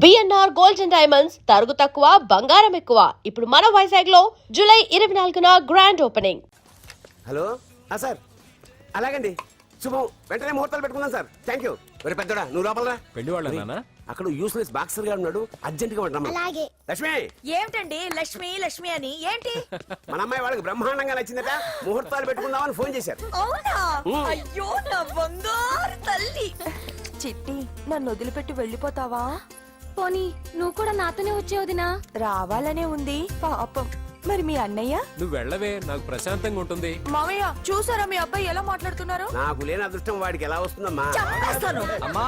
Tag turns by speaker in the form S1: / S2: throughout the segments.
S1: BNR gold and diamonds తరుగు తక్కువ బంగారం ఎక్కువ. ఇప్పుడు మన వైజాగ్ లో జూలై 24న గ్రాండ్ ఓపెనింగ్.
S2: హలో సార్, అలాగండి, శుభం. వెంటనే ముహూర్తాలు పెట్టుకుందాం సార్. Thank you. మరి పెద్దోడా నువ్వు లోపలరా.
S3: పెళ్లి వాళ్ళ
S2: అక్కడ యూస్లెస్ బాక్సర్ గా ఉన్నాడు, అర్జెంట్ గా ఉంటాం. లక్ష్మి,
S4: ఏమిటండి లక్ష్మి లక్ష్మి అని ఏంటి?
S2: మన అమ్మాయి వాళ్ళకి బ్రహ్మాండంగా నచ్చిందట, ముహూర్తాలు పెట్టుకుందామని ఫోన్ చేశారు.
S4: అవునా? అయ్యో నా బంగారు తల్లి. చిట్టి, నన్ను వదిలిపెట్టి వెళ్ళిపోతావా?
S5: పోనీ నువ్వు కూడా నాతోనే వచ్చేవదినా?
S4: రావాలనే ఉంది పాపం. మరి మీ అన్నయ్య?
S3: నువ్వు వెళ్ళవే, నాకు ప్రశాంతంగా ఉంటుంది.
S4: మామయ్య చూసారా మీ అబ్బాయి ఎలా మాట్లాడుతున్నారు?
S2: నాకు లేని అదృష్టం వాడికి ఎలా వస్తుందమ్మా?
S4: చంపేస్తాను.
S3: అమ్మా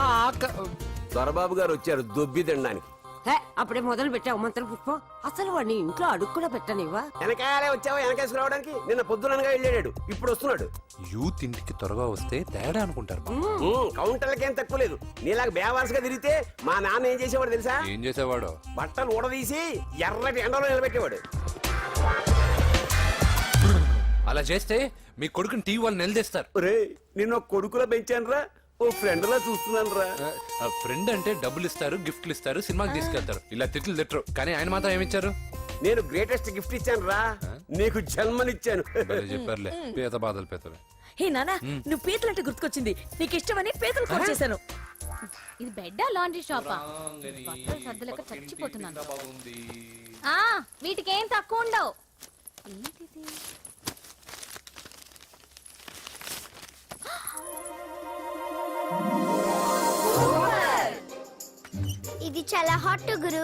S2: దొరబాబు గారు వచ్చారు దొబ్బి తినడానికి.
S6: అప్పుడే మొదలు పెట్టావు మంత్ర పుష్పం. అసలు వాడిని ఇంట్లో అడుగు కూడా పెట్టనివ్వా?
S2: వెనకాలే వచ్చావా? వెనకేసి రావడానికి నిన్న పొద్దుననగా వెళ్ళాడు, ఇప్పుడు వస్తున్నాడు.
S3: యూత్ ఇంటికి త్వరగా వస్తే తేడా అనుకుంటారు.
S2: కౌంటర్లకేం తక్కువ లేదు. నీలాగా బేవారసుగా తిరిగితే మా నాన్న ఏం చేసేవాడు తెలుసా?
S3: ఏం చేసేవాడు?
S2: బట్టలు ఊడదీసి ఎర్రటి ఎండలో నిలబెట్టేవాడు.
S3: అలా చేస్తే మీ కొడుకుని టీవీ వాళ్ళు నిలదీస్తారు.
S2: రే, నిన్న కొడుకులో పెంచాను రా, ఓ ఫ్రెండ్ లా చూస్తున్నాను రా.
S3: ఫ్రెండ్ అంటే డబ్బులు ఇస్తారు, గిఫ్ట్లు ఇస్తారు, సినిమాకి తీసుకెళ్తారు. ఇలా తిట్లు తిట్టరు, కానీ ఆయన మాత్రం ఏమిచ్చారు?
S2: నేను గ్రేటెస్ట్ గిఫ్ట్ ఇచ్చాను రా, నీకు జన్మనిచ్చాను.
S3: చెప్పారులే, పీత బాధలు పీతలు.
S4: హే నానా, నువ్వు పీతలంటే గుర్తుకొచ్చింది. నీకు ఇష్టమని పీతలు ఫోన్ చేశాను.
S5: ఇది బెడ్డా లాండ్రీ షాపా? బట్టలు సర్దలేక చచ్చిపోతున్నాను. వీటికి ఏం తక్కువ ఉండవు. ఏంటిది?
S7: ఇది చాలా హాట్ గురు.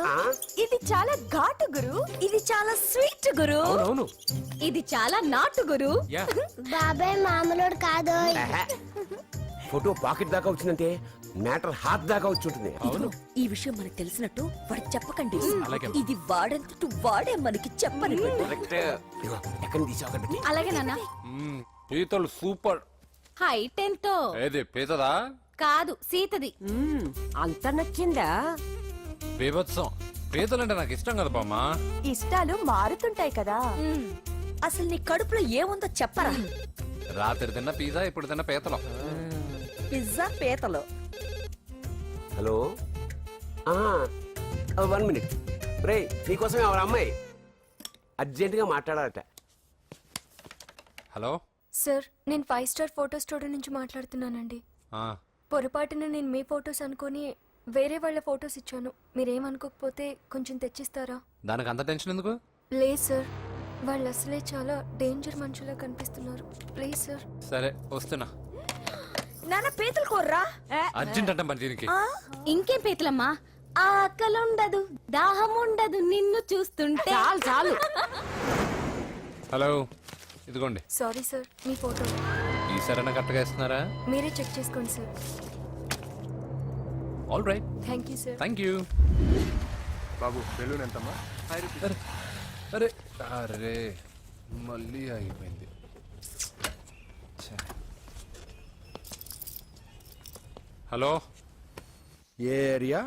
S4: ఇది చాలా ఘాటు గురు. ఇది చాలా స్వీట్ గురు.
S3: అవును,
S5: ఇది చాలా నాటు గురు.
S7: బాబాయ్ మామూలుడు కాదు.
S2: ఫోటో పాకెట్ దాకా వచ్చిందంటే మ్యాటర్ హాత్ దాకా వచ్చి ఉంటుంది.
S4: ఈ విషయం మనకు తెలిసినట్టు వాడికి చెప్పకండి.
S3: అలాగే.
S4: ఇది వాడంతటూ వాడే మనకి చెప్పని.
S2: ఎక్కడ తీసావు?
S5: అలాగే నాన్న.
S3: పీతలు సూపర్.
S5: హైట్ ఎంతో?
S3: ఏది పీతదా?
S5: కాదు, సీతది.
S6: అంత నచ్చిందా?
S3: బీభత్సం. పీతలంటే నాకు ఇష్టం కదా బామ్మా.
S4: ఇష్టాలు మారుతుంటాయి కదా. అసలు నీ కడుపులో ఏముందో చెప్పరా?
S3: రాత్రి తిన్న పిజ్జా, ఇప్పుడు తిన్న పీతలు.
S4: పిజ్జా పీతలు.
S2: Hello, 1 minute. రే, నీకోసం ఎవరు అమ్మాయి అర్జెంట్ గా మాట్లాడాలట.
S3: హలో
S8: సార్, నేను 5 స్టార్ ఫోటో స్టూడియో నుంచి మాట్లాడుతున్నానండి. పొరపాటున నేను మీ ఫొటోస్ అనుకొని వేరే వాళ్ళ ఫొటోస్ ఇచ్చాను. మీరేమనుకోకపోతే కొంచెం తెచ్చిస్తారా?
S3: దానికి అంత టెన్షన్ ఎందుకు?
S8: లేదు సార్, వాళ్ళు అసలే చాలా డేంజర్ మనుషులా కనిపిస్తున్నారు. Please sir.
S3: సరే వస్తున్నా.
S4: నాన్న పీతలు కోర్రా.
S3: అర్జెంట్ అంట మరి దీనికి.
S5: ఇంకేం పీతలమ్మా? ఆకలి ఉండదు, దాహం ఉండదు నిన్ను చూస్తుంటే.
S6: చాలు చాలు.
S3: హలో, ఇదిగోండి.
S8: సారీ సార్, మీ ఫోటో.
S3: ఈసారైనా కరెక్ట్గా ఇస్తున్నారా?
S8: మీరే చెక్ చేసుకోండి sir.
S3: All right.
S8: Thank you sir.
S3: Thank you.
S9: Babu, balloon ఎంతమ్మా?
S3: అరే అరే, మళ్ళీ అయిపోయింది. హలో,
S9: ఏ ఏరియా?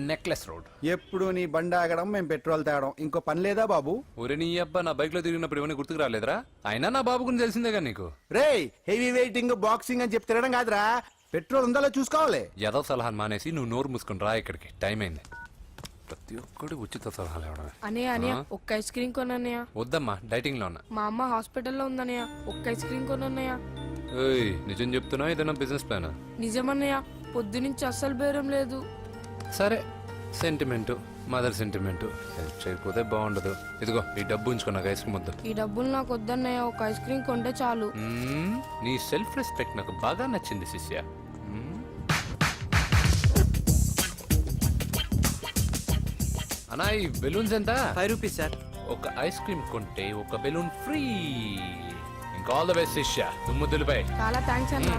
S3: Necklace road.
S9: ఎప్పుడు నీ బండి ఆగడం, మేము పెట్రోల్ తేవడం, ఇంకో పని లేదా బాబు?
S3: ఒరే నీ అబ్బా, నా బైక్ లో తిరిగినప్పుడు ఇవన్నీ గుర్తుకు రాలేదురా? అయినా నా బాబు గురించి తెలిసిందేగా నీకు.
S9: రే, హెవీ వెయిటింగ్ బాక్సింగ్ అని చెప్పి తిరగడం కాదురా, పెట్రోల్ ఉందో చూసుకోవాలి.
S3: ఏదో సలహాలు మానేసి నువ్వు నోరు మూసుకుని రా ఇక్కడికి. టైం అయింది. ప్రతి ఒక్కడు ఉచిత సలహాలు ఇవ్వడమే.
S10: అనయ్య ఒక్క ఐస్ క్రీమ్ కొనన్నయ్య.
S3: వద్దమ్మా, డైటింగ్ లో ఉన్నా.
S10: మా అమ్మ హాస్పిటల్లో ఉందన్నయ్య, ఒక్క ఐస్ క్రీమ్ కొనన్నయ్య.
S3: ఏయ్, నిజం చెప్తున్నా? ఏదైనా బిజినెస్ ప్లాన్?
S10: నిజమన్నయ్య, పొద్దునుంచి అస్సలు బేరం లేదు.
S3: సరే, సెంటిమెంట్, మదర్ సెంటిమెంట్. హెల్ప్ చేయకపోతే బాగుండదు. ఇదిగో ఈ డబ్బు ఉంచుకున్నాక ఐస్ క్రీమ్ వద్దు.
S10: ఈ డబ్బులు నాకు వద్దన్నయ్య, ఒక ఐస్ క్రీమ్ కొంటే చాలు.
S3: నీ సెల్ఫ్ రెస్పెక్ట్ నాకు బాగా నచ్చింది శిష్య. అన్నా, ఈ బెలూన్స్ ఎంత?
S6: 5 రూపీస్ సార్.
S3: ఒక ఐస్ క్రీమ్ కొంటే ఒక బెలూన్ ఫ్రీ. ఇంకా ఆల్ ద బెస్ట్ శిష్య, దుమ్ము దులిపై.
S10: చాలా థ్యాంక్స్ అన్న.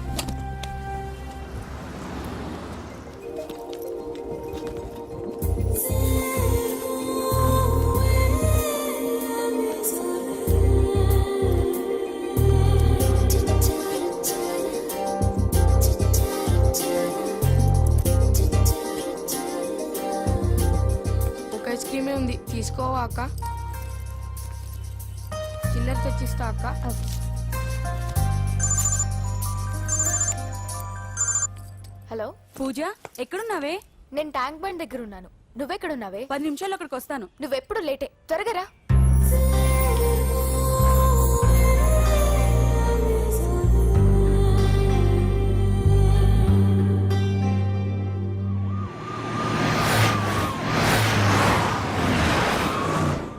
S10: ఐస్ క్రీమే ఉంది, తీసుకోవా అక్క? చిల్లర తెచ్చిస్తా అక్క.
S8: హలో
S4: పూజ, ఎక్కడున్నావే?
S8: నేను ట్యాంక్ బండ్ దగ్గర ఉన్నాను. నువ్వెక్కడున్నావే?
S4: 10 నిమిషాలు అక్కడికి వస్తాను.
S8: నువ్వెప్పుడు లేటే. త్వరగా రా.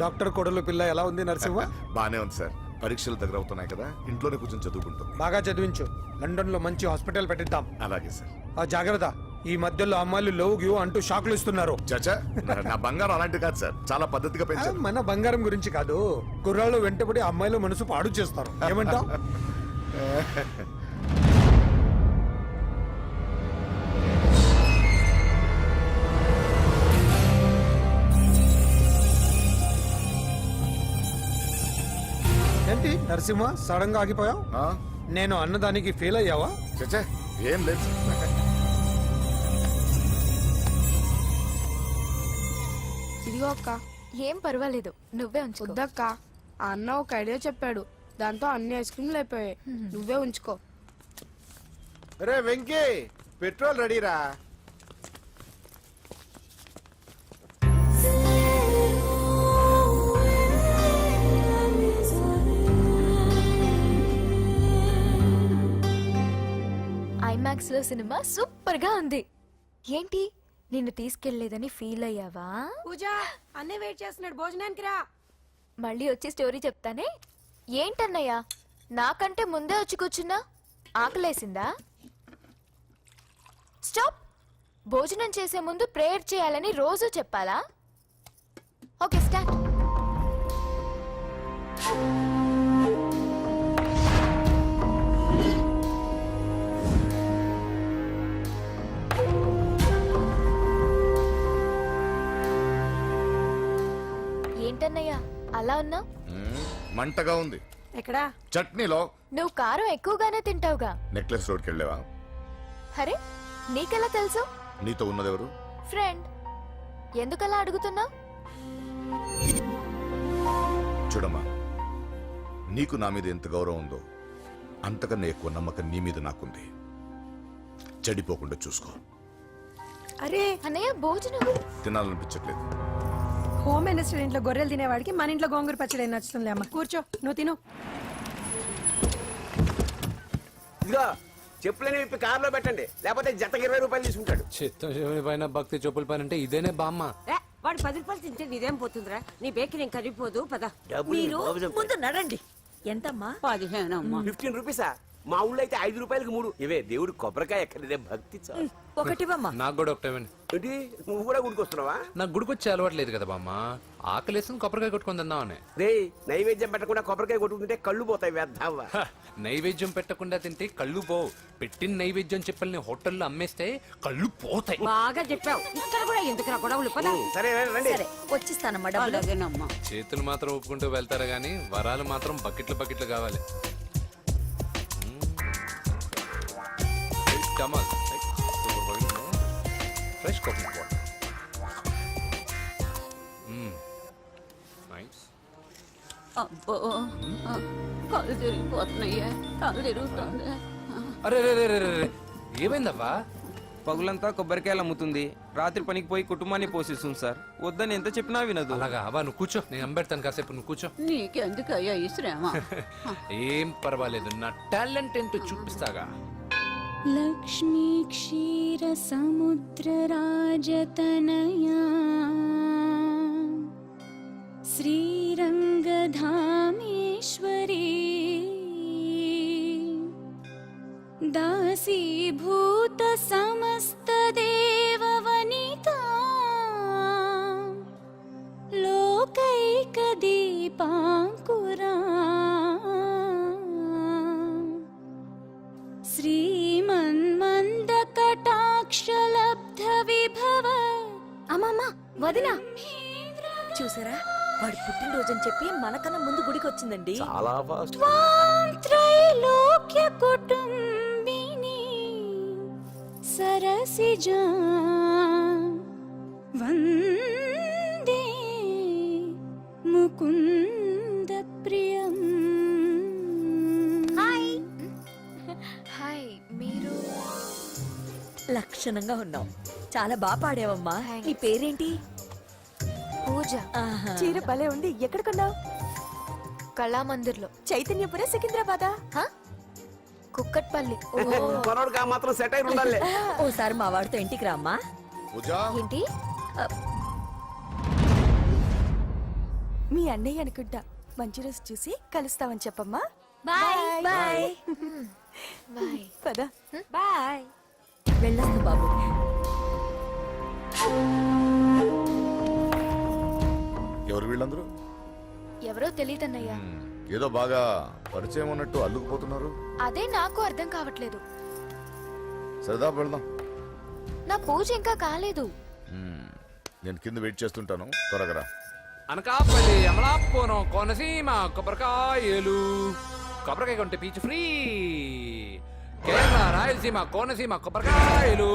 S9: డాక్టర్ కొడలు పిల్ల ఎలా ఉంది నరసింహ?
S11: బానే ఉంది సార్. పరీక్షలు దగ్గర అవుతున్నాయి కదా, ఇంట్లోనే కూర్చొని చదువుకుంటుంది.
S9: బాగా చదివించు. లండన్ లో మంచి హాస్పిటల్ పెట్టిద్దాం.
S11: అలాగే సార్.
S9: ఆ జాగ్రత్త, ఈ మధ్యలో అమ్మాయిలు లవ్ గివ్ అంటూ షాక్లు ఇస్తున్నారు.
S11: చచ్చా, నా బంగారం అలాంటి కాదు సార్, చాలా పద్ధతిగా
S9: ఆ,
S11: పెంచారు.
S9: మన బంగారం గురించి కాదు, కుర్రాళ్ళు వెంటబడి అమ్మాయిలు మనసు పాడు చేస్తారు. ఏమంటావ్? ఏంటి నరసింహ సడన్ గా ఆగిపోయావు?
S11: ఆ?
S9: నేను అన్నదానికి ఫెయిల్ అయ్యావా?
S11: చచ్చా, ఏం లేదు సార్.
S10: ఇదిగో అక్క.
S8: ఏం పర్వాలేదు, నువ్వే ఉంచుకో.
S10: వద్దక్క, ఆ అన్న ఒక ఐడియా చెప్పాడు, దాంతో అన్ని ఐస్ క్రీమ్లు అయిపోయాయి. నువ్వే ఉంచుకో.
S9: రే వెంకీ, పెట్రోల్ రెడీరా?
S8: ఐమాక్స్ లో సినిమా సూపర్ గా ఉంది. ఏంటి, నిన్ను తీసుకెళ్లేదని ఫీల్ అయ్యావా?
S6: పూజ అన్నయ్య వెయిట్ చేస్తున్నాడు, భోజనానికి రా.
S8: మళ్ళీ వచ్చి స్టోరీ చెప్తానే. ఏంటన్నయ్యా, నాకంటే ముందే వచ్చి కూర్చున్నా? ఆకలేసిందా? స్టాప్. భోజనం చేసే ముందు ప్రేయర్ చేయాలని రోజు చెప్పాలా? Okay, start. ఏంటన్నయ్యా అలా ఉన్నావు?
S11: మంటగా ఉంది.
S6: ఎక్కడా?
S11: చట్నీలో.
S8: నువ్వు కారం ఎక్కువగానే తింటావుగా.
S11: నెక్లెస్ రోడ్కి వెళ్ళావా?
S8: అరే, నీకెలా తెలుసు?
S11: నీతో ఉన్నదెవరు?
S8: ఫ్రెండ్. ఎందుకలా అడుగుతున్నా?
S11: చూడమ్మా, నీకు నా మీద ఎంత గౌరవం ఉందో అంతకన్నా ఎక్కువ నమ్మకం నీ మీద నాకుంది. చెడిపోకుండా చూసుకో.
S4: అరే
S8: అన్నయ్య, భోజనం.
S11: తినాలనిపించట్లేదు.
S4: హోమ్ మినిస్టర్ ఇంట్లో గొర్రెలు తినేవాడికి మన ఇంట్లో గోంగూర పచ్చడి నచ్చుతుంది. అమ్మ కూర్చో, నువ్వు తిను.
S2: ఇదిగో చెప్పులని విప్పి కారులో పెట్టండి, లేకపోతే జతకి 20 రూపాయలు తీసుకుంటాడు.
S3: చిత్తం శివుని పైన భక్తి చెప్పుల పైన అంటే ఇదేనే బామ్మ.
S6: వాడు 10 రూపాయలు తింటే నీదేం పోతుందిరా? నీ బేకరీ ఏం కరిగిపోదు. పద.
S4: మీరు ముందు నడండి. ఎంతమ్మా?
S6: 15 అమ్మా.
S2: 15 రూపీసా? మా ఊళ్ళో అయితే 5 రూపాయలకి 3. ఇవే దేవుడు కొబ్బరికాయ ఎక్కడిదే భక్తి చాలు.
S4: ఒకటివమ్మా.
S3: నాకు కూడా ఒకటే ఇవ్వండి.
S2: ఏంటి, నువ్వు కూడా గుడికొస్తున్నావా?
S3: నాకు గుడికొచ్చే అలవాట్లేదు కదా బామ్మ. ఆకలేసుకుని కొబ్బరికాయ కొట్టుకొని తిందామని.
S2: రే, నైవేద్యం పెట్టకుండా కొబ్బరికాయ కొట్టుకుంటే కళ్ళు పోతాయి, వేద్దావా?
S3: హ, నైవేద్యం పెట్టకుండా తింటే కళ్ళు పోవు. పెట్టిన నైవేద్యం చెప్పల్ని హోటల్లో అమ్మేస్తే కళ్ళు పోతాయి.
S6: బాగా చెప్పావు. ఇక్కడ కూడా ఎందుకురా గొడవలు? పద.
S2: సరే రండి.
S4: వచ్చిస్తానమ్మా డబ్బులు.
S6: అలాగేనమ్మా.
S3: చేతులు మాత్రం ఒప్పుకుంటూ వెళ్తారు గానీ వరాలు మాత్రం బకెట్లు బకెట్లు కావాలి. Fresh coconut water. నైస్.
S6: అబ్బో, కళ్ళు తిరిగిపోతున్నాయ్యా. కళ్ళు తిరుగుతుంది.
S3: అరే రే రే రే రే, ఏమైందవ్వా?
S12: పగులంతా కొబ్బరికాయలు అమ్ముతుంది, రాత్రి పనికి పోయి కుటుంబాన్ని పోషిస్తుంది సార్. వద్దని ఎంత చెప్పినా వినదు.
S3: అలాగా అవ్వా, నువ్వు కూర్చో, నేను అంబెడతాను కాసేపు. నువ్వు కూర్చో.
S6: నీకెందుకయ్యా ఈ శ్రమ?
S3: ఏం పర్వాలేదు, నా టాలెంట్ ఏంటో చూపిస్తాగా.
S5: లక్ష్మీ క్షీర సముద్ర రాజతనయా శ్రీరంగధామేశ్వరీ దాసీభూత సమస్త దేవవనితా లోకైక దీపాంకురా శ్రీమన్మంద కటాక్షలబ్ధ విభవ.
S8: అమ్మమ్మ, వదినా.
S4: చూసారా, వాడి పుట్టినరోజని చెప్పి మనకన్నా ముందు గుడికి వచ్చిందండి.
S2: చాలా ఫాస్ట్.
S5: త్వాం త్రైలోక్య కుటుంబిని సరసిజా వందే ముకుంద ప్రియం.
S8: హాయ్, మీరు
S4: లక్షణంగా ఉన్నావు. చాలా బాగా పాడావమ్మా. నీ పేరేంటి?
S8: పూజ.
S4: చీర భలే ఉంది. ఎక్కడ కొన్నావు?
S8: కళామందిర్లో.
S4: చైతన్యపురం, సికింద్రాబాదా?
S8: కుక్కట్పల్లి.
S2: మనోడికి ఆ మాత్రం సెటైర్ ఉండాలి.
S4: ఓసారి మా వాడితో ఇంటికి రామ్మా.
S11: పూజ
S8: ఏంటి?
S4: మీ అన్నయ్య అనుకుంటా. మంచి రోజు చూసి కలుస్తామని చెప్పమ్మా.
S5: Bye
S4: bye.
S8: బాయ్.
S4: పద.
S5: బాయ్.
S4: వెళ్ళొస్తా బాబు.
S11: ఎవరు వీళ్ళందరూ?
S8: ఎవరో తెలియదన్నయ్యా.
S11: ఏదో బాగా పరిచయం ఉన్నట్టు అల్లుకుపోతున్నారు.
S8: అదే నాకు అర్థం కావట్లేదు.
S11: సరదా వెళ్దాం.
S8: నా పూజ ఇంకా కాలేదు.
S11: నేను కింద వెయిట్ చేస్తుంటాను, త్వరగా రా.
S3: అనకాపల్లి, అమలాపురం, కోనసీమ కొబ్బరికాయలు. కొబ్బరికాయ కొంటే పీచు ఫ్రీ. కేరళ, రాయలసీమ, కోనసీమ కొబ్బరికాయలు.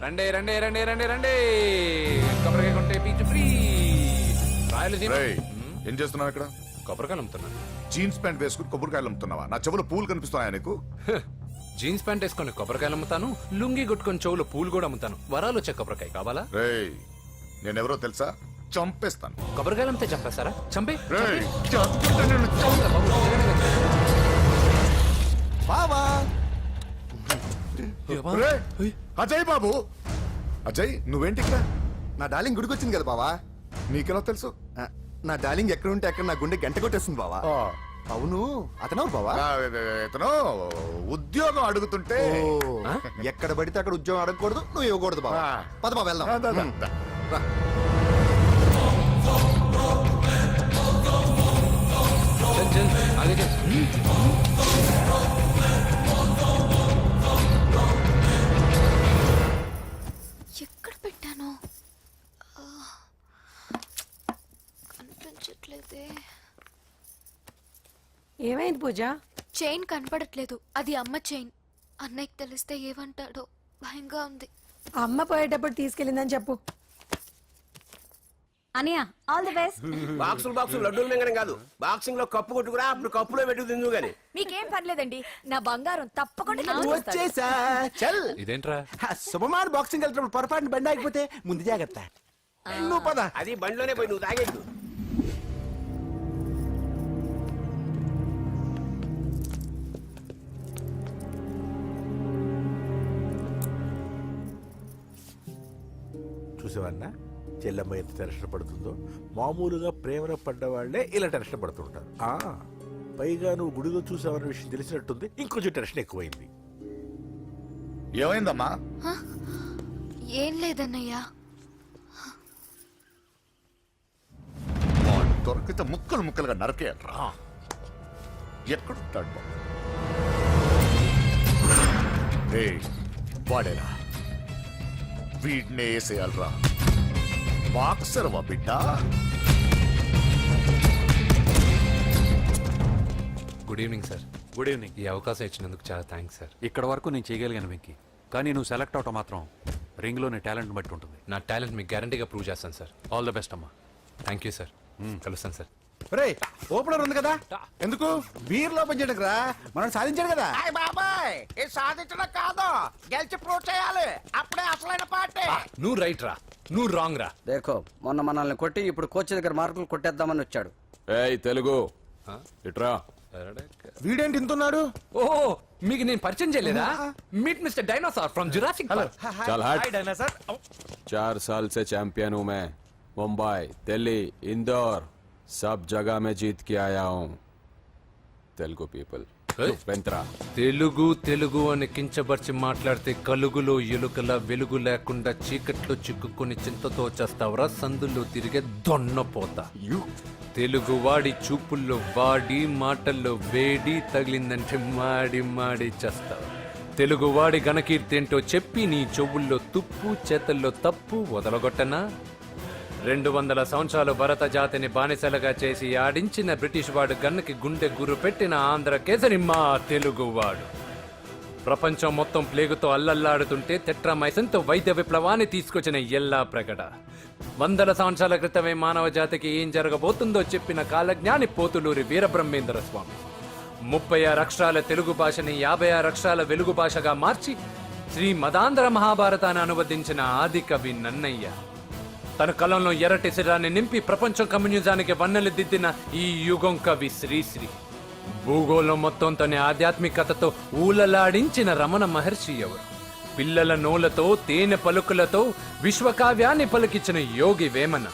S3: రండే రండే రండే రండే రండే. కొబ్బరికాయ కొంటే పీచు ఫ్రీ. రాయలసీమ.
S11: రేయ్, ఏం చేస్తున్నావు ఇక్కడ?
S3: కొబ్బరికాయలు అమ్ముతున్నాను.
S11: జీన్స్ ప్యాంట్ వేసుకుని కొబ్బరికాయలు అమ్ముతున్నావా? నా చెవులు పూలు కనిపిస్తున్నాయా నీకు?
S3: జీన్స్ ప్యాంట్ వేసుకొని కొబ్బరికాయలు అమ్ముతాను, లుంగి కొట్టుకొని చెవులు పూలు కూడా అమ్ముతాను. వరాలు వచ్చే కొబ్బరికాయ కావాలా?
S11: రేయ్, నేనెవరో తెలుసా? చంపేస్తాను.
S3: కొబ్బరికాయలు అమ్మితే చంపేస్తారా? చంపే.
S11: రేయ్,
S9: బావా
S11: రేయ్, అజయ్ బాబు. అజయ్, నువ్వేంటి ఇక్కడ?
S9: నా డార్లింగ్ గుడికి వచ్చింది కదా బావా.
S11: నీకెలా తెలుసు?
S9: నా డార్లింగ్ ఎక్కడ ఉంటే అక్కడ నా గుండె గంట కొట్టేస్తుంది బావా. అవును, అతను బావా.
S11: ఇతను ఉద్యోగం అడుగుతుంటే
S9: ఎక్కడ పడితే అక్కడ ఉద్యోగం అడగకూడదు, నువ్వు ఇవ్వకూడదు బావా. పద బావ వెళ్దాం. రా.
S3: చల్ చల్ ఆగే చల్.
S8: ఎక్కడ పెట్టాను? కనిపించట్లేదే.
S6: ఏమైంది పూజ?
S8: చైన్ కనపడట్లేదు. అది అమ్మ చైన్. అన్నయ్యకి తెలిస్తే ఏమంటాడో భయంగా ఉంది.
S6: అమ్మ పోయేటప్పుడు తీసుకెళ్ళిందని చెప్పు.
S5: అనియా ఆల్ ది బెస్ట్.
S2: బాక్సులు లడ్డూలు మింగడం కాదు, బాక్సింగ్ లో కప్పు కొట్టుకురా, అప్పుడు కప్పులో పెట్టు తిందు గాని.
S4: మీకేం పర్లేదండి. నా బంగారం తప్పకుండా
S9: వచ్చేసా. చల్.
S3: ఇదేంట్రా?
S9: శుభమాన్ బాక్సింగ్ వెళ్తున్నప్పుడు పొరపాటున బండి ఆగిపోతే ముందు జాగ్రత్త. నువ్వు పద.
S2: అది బండిలోనే పోయి నువ్వు తాగేద్దు.
S13: చూసేవన్నా చెల్లమ్మ ఎంత టెన్షన్ పడుతుందో. మామూలుగా ప్రేమలో పడ్డవాళ్లే ఇలా టెన్షన్ పడుతుంటారు. పైగా నువ్వు గుడిలో చూసావన్న విషయం తెలిసినట్టుంది, ఇంకొంచెం టెన్షన్ ఎక్కువైంది.
S11: ఏమైందమ్మా?
S8: ఏం లేదన్నయ్యా.
S11: దొరికితే ముక్కలు ముక్కలుగా నరకేయట్రా. ఎక్కడుంటాడు బాబు? వాడేరా, వీడినే వేసేయాలరా. బాక్సర్వా బిడ్డ?
S3: Good evening sir.
S14: Good evening.
S3: ఈ అవకాశం ఇచ్చినందుకు చాలా థ్యాంక్స్ సార్.
S14: ఇక్కడ వరకు నేను చేయగలిగాను వెంకీ, కానీ నువ్వు సెలెక్ట్ అవటం మాత్రం రింగ్లోని టాలెంట్ బట్టి ఉంటుంది.
S3: నా టాలెంట్ మీకు గ్యారంటీగా ప్రూవ్ చేస్తాను సార్.
S14: ఆల్ ద బెస్ట్ అమ్మా.
S3: Thank you sir. కలుస్తాను సార్.
S9: రే, ఓపెనర్ ఉంది కదా, ఎందుకు బీర్ లోపం చేయడానికి రా. మనం సాధించాడు కదా.
S2: బాబాయ్, ఇది సాధించడం కాదు, గెలిచి ప్రూవ్ చేయాలి. అప్పుడే అసలైన పార్టీ.
S3: నువ్వు రైట్ రా, నువ్వు రాంగ్ రా.
S12: దేఖో, మొన్న మనల్ని కొట్టి ఇప్పుడు కోచ్ దగ్గర మార్కులు కొట్టేద్దామని వచ్చాడు.
S14: ఏయ్ తెలుగు ఇట్రా.
S9: వీడేంటి ఇంతున్నాడు?
S3: ఓహో, మీకు నేను పరిచయం చేయలేదా? Meet mister dinosaur from Jurassic park.
S14: చల్ హట్. 4 साल से चैंपियन हूं मैं. मुंबई, दिल्ली, इंदौर, सब जगह में जीत के आया हूं. तेलुगु पीपल వెంట్రా.
S3: తెలుగు తెలుగు అని కించబర్చి మాట్లాడితే కలుగులో ఎలుకల వెలుగు లేకుండా చీకట్లో చిక్కుకుని చింతతో చేస్తావురా. సందుల్లో తిరిగే దొన్నపోతా. తెలుగు వాడి చూపుల్లో వాడి మాటల్లో వేడి తగిలిందంటే మాడి మాడి చేస్తావు. తెలుగు వాడి ఘనకీర్తి ఏంటో చెప్పి నీ చెవుల్లో తుప్పు చేతల్లో తప్పు వదలగొట్టనా? 200 సంవత్సరాలు భరత జాతిని బానిసలుగా చేసి ఆడించిన బ్రిటిష్ వాడు గన్నకి గుండె గురు పెట్టిన ఆంధ్ర కేసరి మా తెలుగువాడు. ప్రపంచం మొత్తం ప్లేగుతో అల్లల్లాడుతుంటే టెట్రామైసిన్తో వైద్య విప్లవాన్ని తీసుకొచ్చిన ఎల్లా ప్రగడ. 100 సంవత్సరాల క్రితమే మానవ జాతికి ఏం జరగబోతుందో చెప్పిన కాలజ్ఞాని పోతులూరి వీరబ్రహ్మేంద్ర స్వామి. 36 అక్షరాల తెలుగు భాషని 56 అక్షరాల వెలుగు భాషగా మార్చి శ్రీ మదాంధ్ర మహాభారతాన్ని అనువదించిన ఆది కవి నన్నయ్య. తన కలంలో ఎర్రటి శిరాన్ని నింపి ప్రపంచం కమ్యూనిజానికి వన్నెలు దిద్దిన ఈ యుగం కవి శ్రీశ్రీ. భూగోళం మొత్తం తన ఆధ్యాత్మికతతో ఊలలాడించిన రమణ మహర్షి ఎవరు? పిల్లల నోలతో తేనె పలుకులతో విశ్వకావ్యాన్ని పలికించిన యోగి వేమన.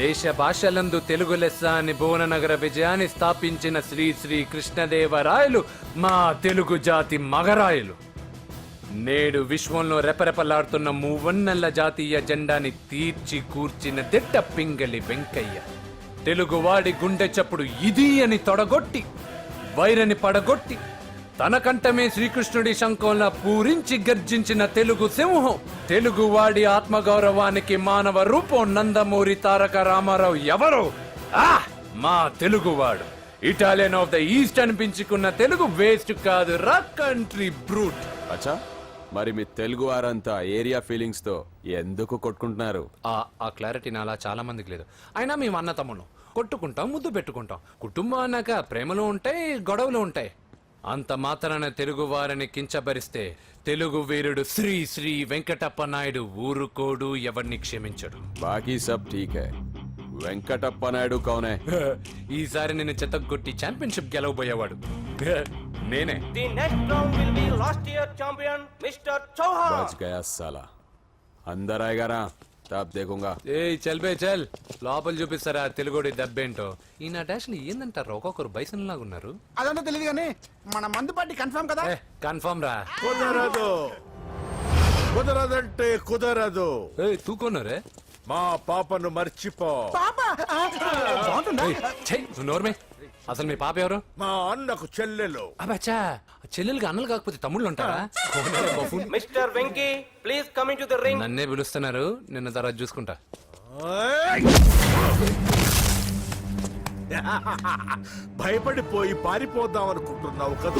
S3: దేశ భాషలందు తెలుగు లెస్స అని భువననగర విజయాన్ని స్థాపించిన శ్రీ శ్రీ కృష్ణదేవరాయలు మా తెలుగు జాతి మగరాయలు. నేడు విశ్వంలో రెపరెపలాడుతున్న మూవన్నెల జాతీయ జెండాని తీర్చి కూర్చిన దిట్ట పింగళి వెంకయ్య. తెలుగువాడి గుండె చప్పుడు ఇది అని తొడగొట్టి వైరని పడగొట్టి తన కంఠమే శ్రీకృష్ణుడి శంఖంలా పూరించి గర్జించిన తెలుగు సింహం. తెలుగువాడి ఆత్మగౌరవానికి మానవ రూపం నందమూరి తారక రామారావు ఎవరో? మా తెలుగువాడు. ఇటాలియన్ ఆఫ్ ద ఈస్ట్ అనిపించుకున్న తెలుగు వేస్ట్ కాదు రా కంట్రీ బ్రూట్.
S14: అచ్చా, మరి మీ తెలుగు వారంతా ఏరియా ఫీలింగ్స్ తో ఎందుకు కొట్టుకుంటున్నారు?
S3: ఆ క్లారిటీ నాలా చాలా మందికి లేదు. అయినా మేము అన్న తమ్ముడు కొట్టుకుంటాం, ముద్దు పెట్టుకుంటాం. కుటుంబం అన్నాక ప్రేమలు ఉంటాయి, గొడవలు ఉంటాయి. అంత మాత్రాన తెలుగు వారిని కించబరిస్తే తెలుగు వీరుడు శ్రీ శ్రీ వెంకటప్ప నాయుడు ఊరుకోడు, ఎవరిని క్షమించడు.
S14: బాకీ సబ్ ఠీక్ హై. వెంకటప్ప నాయుడు కౌనే?
S3: ఈసారి నేను చెత్తగొట్టి ఛాంపియన్షిప్ గెలవబోయేవాడు నేనే.
S14: बच गया साला. अंदर आएगा ना तब देखूंगा.
S3: ఏ చల్ బే చల్, లోపల చూపిస్తారా తెలుగుడి దెబ్బేంటో. ఈయన డాష్లు ఏందంటారు, ఒక్కొక్కరు బైసన్ లాగా ఉన్నారు.
S2: అదంతా తెలియదు కానీ మన మందు పార్టీ కన్ఫర్మ్ కదా?
S3: కన్ఫర్మ్ రా.
S13: కుదరదు, కుదరదంటే కుదరదు.
S3: తూకొన్నారే
S13: మా పాపను మర్చిపో.
S3: నోర్మే, అసలు మీ పాప ఎవరు?
S13: మా అన్నకు చెల్లెలు.
S3: అబ్బచ్చా, చెల్లెలుగా అన్నలు కాకపోతే తమ్ముళ్ళు ఉంటారా?
S12: Mister Venky please come in to the ring.
S3: నన్నే పిలుస్తున్నారు, నిన్న తర్వాత చూసుకుంటా.
S13: భయపడిపోయి పారిపోదాం అనుకుంటున్నావు కదా?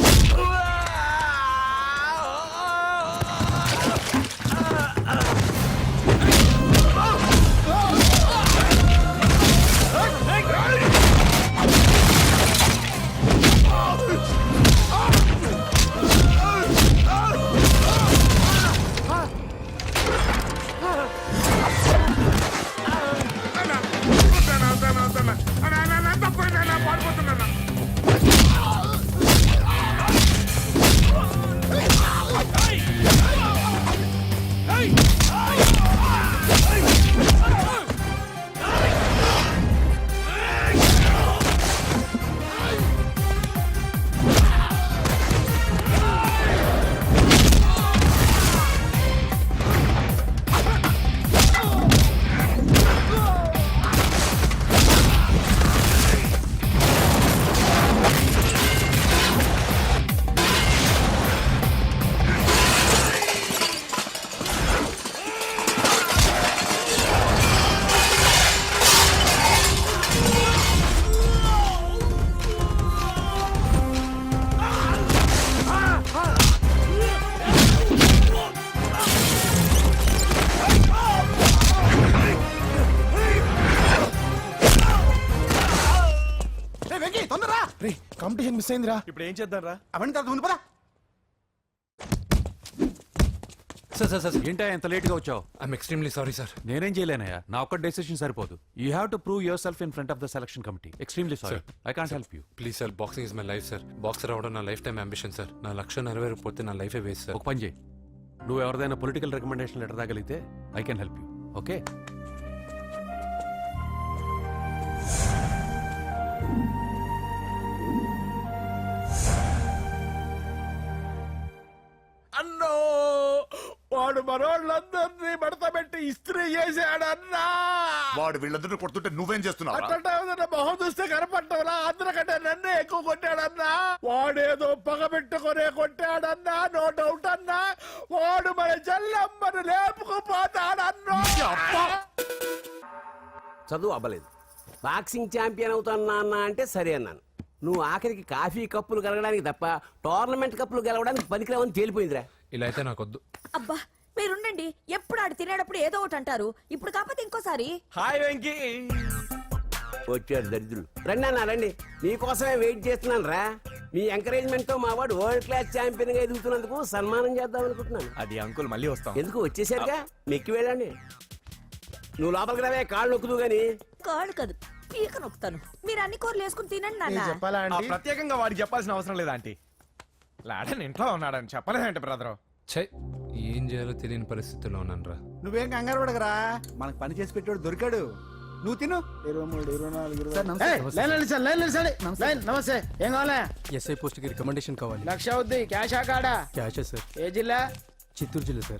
S2: కాంపిటీషన్ మిస్ అయిందిరా.
S13: ఇప్పుడు ఏం చేద్దాం రా?
S2: అవన్నీ తర్వాత ముందు పదా.
S3: సార్
S15: ఏంటా ఎంత లేట్ గా వచ్చావు?
S3: I'm extremely sorry sir.
S15: నేనేం చేయలేనయ్యా, నా ఒక్క డెసిషన్ సరిపోదు. You have to prove your self in front of the selection committee. Extremely sorry, I can't help you.
S3: Please sir, boxing is my life sir. Boxer అవడం నా life time ambition sir. నా లక్ష్యం నెరవేరకపోతే నా లైఫే waste sir.
S15: ఒక పని చేయి, నువ్వు ఎవరిదైనా పొలిటికల్ రికమెండేషన్ లెటర్ రాగలిగితే I can help you. Okay?
S13: అన్నో, వాడు మనోళ్ళందరినీ మడత పెట్టి ఇస్త్రీ చేశాడన్నా.
S11: వాడు వీళ్ళందరూ కొడుతుంటే నువ్వేం చేస్తున్నావు?
S13: అట్లా మొహం చూస్తే కనపడ్డా, అందరికంటే నన్నే ఎక్కువ కొట్టాడన్నా. వాడేదో పగ పెట్టుకునే కొట్టాడన్నా, నో డౌట్ అన్నా. వాడు మన చెల్లమ్మను లేపుకుపోతాడన్నా.
S2: చదువు అవ్వలేదు, బాక్సింగ్ ఛాంపియన్ అవుతున్నా అన్న అంటే సరే అన్నాను. నువ్వు ఆఖరికి కాఫీ కప్పులు గెలవడానికి తప్ప టోర్నమెంట్ కప్పులు గెలవడానికి పనికిరావని తేలిపోయిందిరా.
S3: ఇలా అయితే నాకొద్దు.
S4: అబ్బా మీరుండండి, ఎప్పుడు ఆడు తినేటప్పుడు ఏదో ఒకటి అంటారు. ఇప్పుడు కాకపోతే ఇంకోసారి.
S12: హాయ్ వెంకీ.
S2: వచ్చాడు దరిద్రులు. రండి అన్న రండి, నీకోసమే వెయిట్ చేస్తున్నాను రా. మీ ఎంకరేజ్మెంట్ తో మా వాడు వరల్డ్ క్లాస్ ఛాంపియన్ గా ఎదుగుతున్నందుకు సన్మానం చేద్దాం అనుకుంటున్నాను.
S13: అది అంకుల్ మళ్ళీ వస్తాం.
S2: ఎందుకు వచ్చేసరిగా మెక్కి వెళ్ళండి. నువ్వు లోపలికి రావే, కాళ్ళు నొక్కుదు గాని.
S4: కాళ్ళు కాదు పీక నొక్కుతాను. మీరు అన్ని కూరలు వేసుకుని తినండి నాన్న.
S13: చెప్పాలా ప్రత్యేకంగా వాడికి చెప్పాల్సిన అవసరం లేదా ఆంటీ? లాడన్ ఇంట్లో ఉన్నాడని చెప్పలేదంటే బ్రదరు.
S3: ఛై, ఏం చేయాలో తెలియని పరిస్థితిలో ఉన్నానరా.
S13: నువ్వేం కంగారు పడగరా, మనకు పని చేసి పెట్టాడు దొరికాడు. నువ్వు తిను. 23, 24 నమస్తే. ఏం కావాలా?
S15: ఎస్ఐ పోస్ట్ కి రికమెండేషన్ కావాలి.
S13: 1,00,000 అవుద్ది. క్యాష్ ఆ కాడా?
S15: Cash sir.
S13: ఏ జిల్లా?
S15: చిత్తూరు జిల్లా సార్.